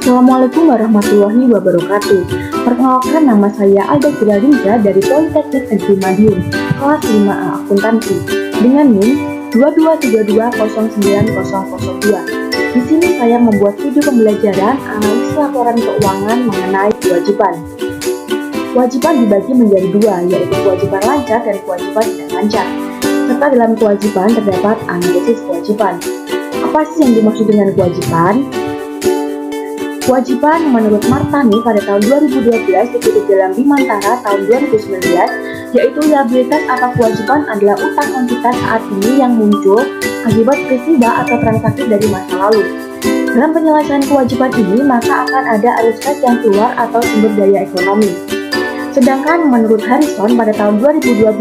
Assalamualaikum warahmatullahi wabarakatuh. Perkenalkan, nama saya Alda Kiralinja dari Politeknik Negeri Madiun, kelas 5A Akuntansi, dengan NIM 2232090002. Di sini saya membuat video pembelajaran analisis laporan keuangan mengenai kewajiban. Kewajiban dibagi menjadi dua, yaitu kewajiban lancar dan kewajiban tidak lancar. Serta dalam kewajiban terdapat analisis kewajiban. Apa sih yang dimaksud dengan kewajiban? Kewajiban menurut Martani pada tahun 2012 dikutip dalam Bimantara tahun 2019, yaitu liabilitas atau kewajiban adalah utang kuantitas saat ini yang muncul akibat peristiwa atau transaksi dari masa lalu. Dalam penyelesaian kewajiban ini, maka akan ada arus kas yang keluar atau sumber daya ekonomi. Sedangkan menurut Harrison pada tahun 2012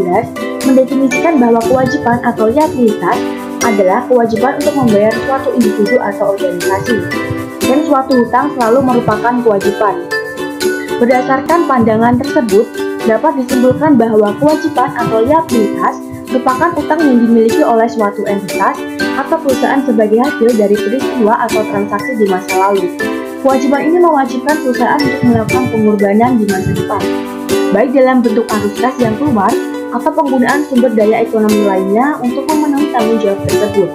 mendefinisikan bahwa kewajiban atau liabilitas adalah kewajiban untuk membayar suatu individu atau organisasi, dan suatu hutang selalu merupakan kewajiban. Berdasarkan pandangan tersebut, dapat disimpulkan bahwa kewajiban atau liabilitas merupakan utang yang dimiliki oleh suatu entitas atau perusahaan sebagai hasil dari peristiwa atau transaksi di masa lalu. Kewajiban ini mewajibkan perusahaan untuk melakukan pengorbanan di masa depan, baik dalam bentuk arus kas yang keluar atau penggunaan sumber daya ekonomi lainnya untuk memenuhi tanggung jawab tersebut.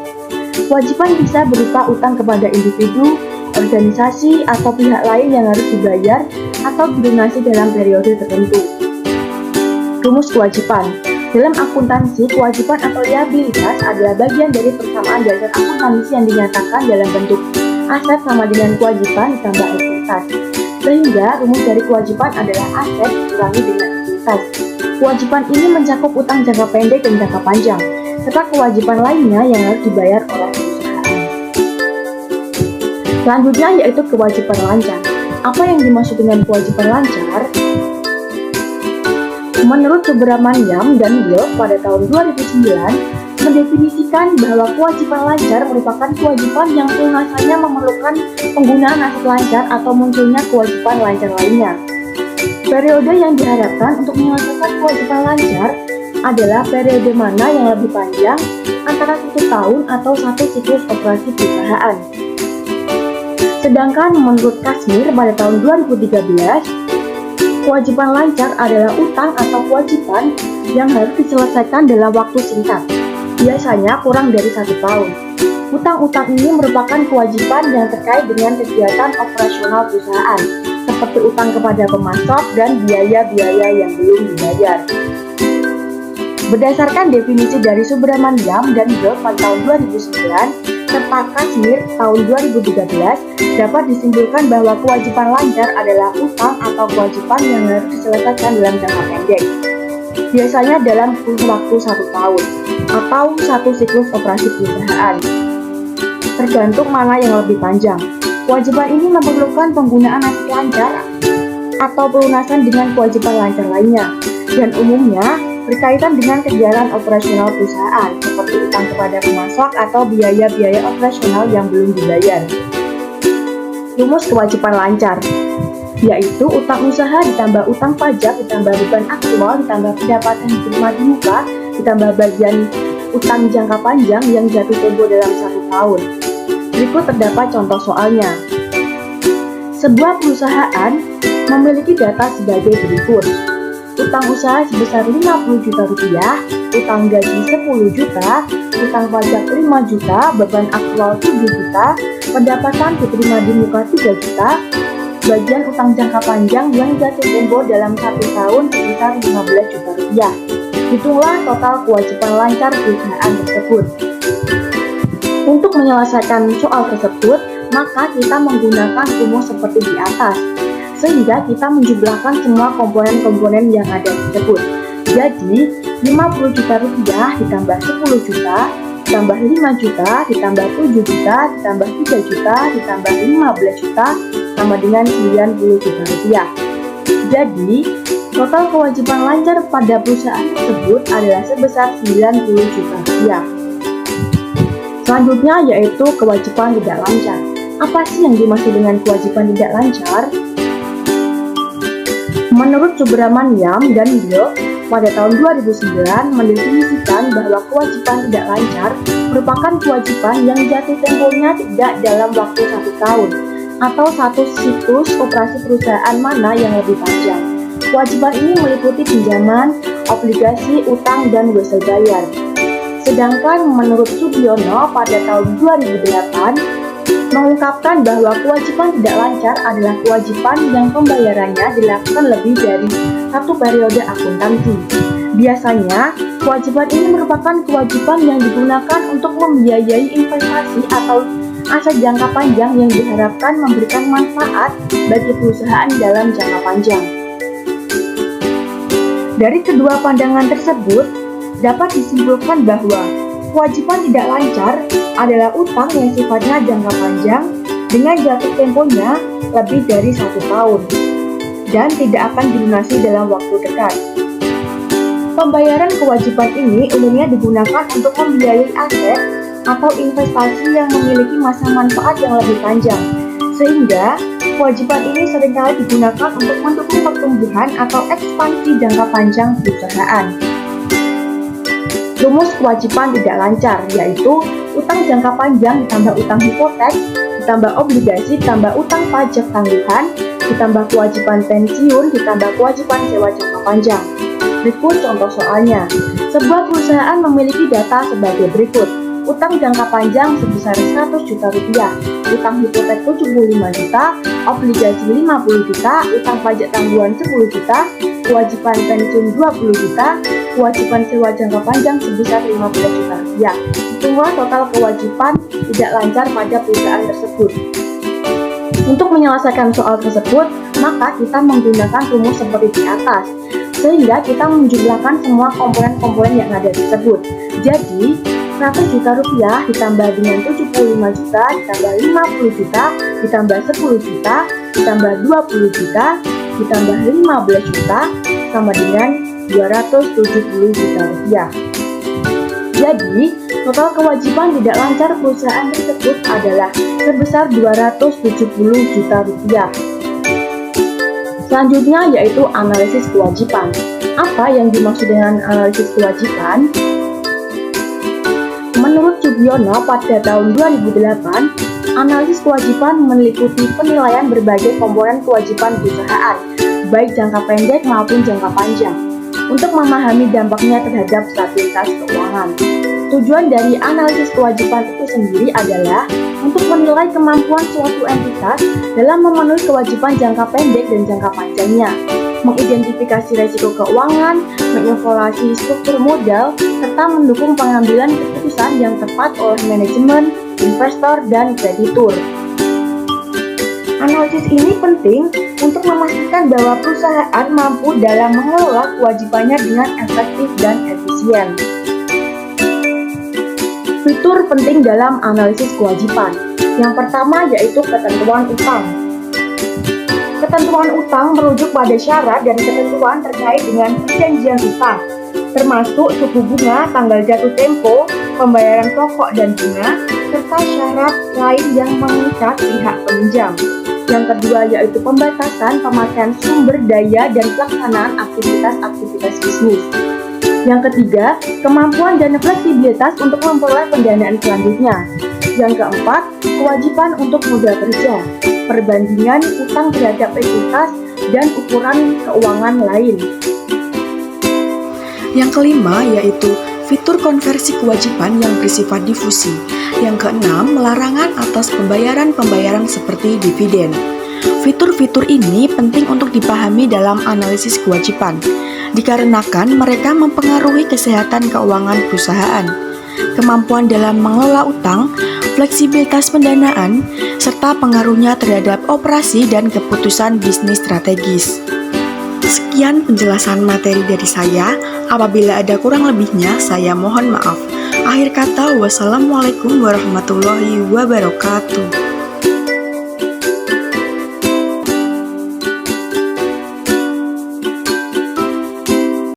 Kewajiban bisa berupa utang kepada individu, organisasi, atau pihak lain yang harus dibayar atau dilunasi dalam periode tertentu. Rumus kewajiban. Dalam akuntansi, kewajiban atau liabilitas adalah bagian dari persamaan dasar akuntansi yang dinyatakan dalam bentuk aset sama dengan kewajiban ditambah ekuitas. Sehingga rumus dari kewajiban adalah aset dikurangi dengan ekuitas. Kewajiban ini mencakup utang jangka pendek dan jangka panjang, serta kewajiban lainnya yang harus dibayar oleh perusahaan. Selanjutnya yaitu kewajiban lancar. Apa yang dimaksud dengan kewajiban lancar? Menurut Subramaniam dan Will pada tahun 2009 mendefinisikan bahwa kewajiban lancar merupakan kewajiban yang pelunasannya memerlukan penggunaan aset lancar atau munculnya kewajiban lancar lainnya. Periode yang diharapkan untuk menyelesaikan kewajiban lancar adalah periode mana yang lebih panjang, antara 1 tahun atau 1 siklus operasi perusahaan. Sedangkan menurut Kasmir pada tahun 2013, kewajiban lancar adalah utang atau kewajiban yang harus diselesaikan dalam waktu singkat, biasanya kurang dari 1 tahun. Utang-utang ini merupakan kewajiban yang terkait dengan kegiatan operasional perusahaan, seperti utang kepada pemasok dan biaya-biaya yang belum dibayar. Berdasarkan definisi dari Subramaniam dan Will pada tahun 2009, serta Kasmir tahun 2013, dapat disimpulkan bahwa kewajiban lancar adalah utang atau kewajiban yang harus diselesaikan dalam jangka pendek, biasanya dalam kurun waktu 1 tahun, atau 1 siklus operasi perusahaan. Tergantung mana yang lebih panjang. Kewajiban ini memerlukan penggunaan aset lancar atau pelunasan dengan kewajiban lancar lainnya, dan umumnya berkaitan dengan kegiatan operasional perusahaan, seperti utang kepada pemasok atau biaya-biaya operasional yang belum dibayar. Rumus kewajiban lancar, yaitu utang usaha ditambah utang pajak ditambah beban aktual ditambah pendapatan diterima di muka ditambah bagian utang jangka panjang yang jatuh tempo dalam 1 tahun. Berikut terdapat contoh soalnya. Sebuah perusahaan memiliki data sebagai berikut. Utang usaha sebesar 50 juta rupiah, utang gaji 10 juta, utang pajak 5 juta, beban aktual 7 juta, pendapatan diterima di muka 3 juta, bagian utang jangka panjang yang jatuh tempo dalam 1 tahun sebesar 15 juta rupiah. Hitunglah total kewajiban lancar perusahaan tersebut. Untuk menyelesaikan soal tersebut, maka kita menggunakan rumus seperti di atas, sehingga kita menjumlahkan semua komponen-komponen yang ada tersebut. Jadi, 50 juta rupiah ditambah 10 juta, ditambah 5 juta, ditambah 7 juta, ditambah 3 juta, ditambah 15 juta, sama dengan 90 juta rupiah. Jadi, total kewajiban lancar pada perusahaan tersebut adalah sebesar 90 juta rupiah. Selanjutnya yaitu kewajiban tidak lancar. Apa sih yang dimaksud dengan kewajiban tidak lancar? Menurut Subramaniam dan Will pada tahun 2009 mendefinisikan bahwa kewajiban tidak lancar merupakan kewajiban yang jatuh temponya tidak dalam waktu 1 tahun atau satu siklus operasi perusahaan mana yang lebih panjang. Kewajiban ini meliputi pinjaman, obligasi, utang, dan wesel bayar. Sedangkan menurut Sudiono pada tahun 2008 mengungkapkan bahwa kewajiban tidak lancar adalah kewajiban yang pembayarannya dilakukan lebih dari satu periode akuntansi. Biasanya, kewajiban ini merupakan kewajiban yang digunakan untuk membiayai investasi atau aset jangka panjang yang diharapkan memberikan manfaat bagi perusahaan dalam jangka panjang. Dari kedua pandangan tersebut, dapat disimpulkan bahwa kewajiban tidak lancar adalah utang yang sifatnya jangka panjang dengan jatuh temponya lebih dari 1 tahun dan tidak akan dilunasi dalam waktu dekat. Pembayaran kewajiban ini umumnya digunakan untuk membiayai aset atau investasi yang memiliki masa manfaat yang lebih panjang, sehingga kewajiban ini seringkali digunakan untuk mendukung pertumbuhan atau ekspansi jangka panjang perusahaan. Rumus kewajiban tidak lancar yaitu utang jangka panjang ditambah utang hipotek, ditambah obligasi, ditambah utang pajak tangguhan, ditambah kewajiban pensiun, ditambah kewajiban sewa jangka panjang. Berikut contoh soalnya. Sebuah perusahaan memiliki data sebagai berikut. Utang jangka panjang sebesar 100 juta rupiah, utang hipotek 75 juta, obligasi 50 juta, utang pajak tangguhan 10 juta, kewajiban pensiun 20 juta, kewajiban sewa jangka panjang sebesar 15 juta rupiah. Hitunglah total kewajiban tidak lancar pada perusahaan tersebut. Untuk menyelesaikan soal tersebut, maka kita menggunakan rumus seperti di atas, sehingga kita menjumlahkan semua komponen-komponen yang ada tersebut. Jadi, 100 juta rupiah ditambah dengan 75 juta, ditambah 50 juta, ditambah 10 juta, ditambah 20 juta, ditambah 15 juta, sama dengan 270 juta rupiah. Jadi, total kewajiban tidak lancar perusahaan tersebut adalah sebesar 270 juta rupiah. Selanjutnya yaitu analisis kewajiban. Apa yang dimaksud dengan analisis kewajiban? Menurut Sudiono pada tahun 2008, analisis kewajiban meliputi penilaian berbagai komponen kewajiban perusahaan, baik jangka pendek maupun jangka panjang, untuk memahami dampaknya terhadap stabilitas keuangan. Tujuan dari analisis kewajiban itu sendiri adalah untuk menilai kemampuan suatu entitas dalam memenuhi kewajiban jangka pendek dan jangka panjangnya, mengidentifikasi risiko keuangan, mengevaluasi struktur modal, serta mendukung pengambilan keputusan yang tepat oleh manajemen, investor, dan kreditur. Analisis ini penting untuk memastikan bahwa perusahaan mampu dalam mengelola kewajibannya dengan efektif dan efisien. Fitur penting dalam analisis kewajiban. Yang pertama yaitu ketentuan utang. Ketentuan utang merujuk pada syarat dan ketentuan terkait dengan perjanjian utang, termasuk suku bunga, tanggal jatuh tempo, pembayaran pokok dan bunga, serta syarat lain yang mengikat pihak peminjam. Yang kedua yaitu pembatasan pemakaian sumber daya dan pelaksanaan aktivitas bisnis. Yang ketiga, kemampuan dan fleksibilitas untuk memperoleh pendanaan selanjutnya. Yang keempat, kewajiban untuk modal kerja, perbandingan utang terhadap ekuitas, dan ukuran keuangan lain. Yang kelima yaitu fitur konversi kewajiban yang bersifat difusi. Yang keenam, larangan atas pembayaran-pembayaran seperti dividen. Fitur-fitur ini penting untuk dipahami dalam analisis kewajiban, dikarenakan mereka mempengaruhi kesehatan keuangan perusahaan, kemampuan dalam mengelola utang, fleksibilitas pendanaan, serta pengaruhnya terhadap operasi dan keputusan bisnis strategis. Sekian penjelasan materi dari saya. Apabila ada kurang lebihnya, saya mohon maaf. Akhir kata, wassalamualaikum warahmatullahi wabarakatuh.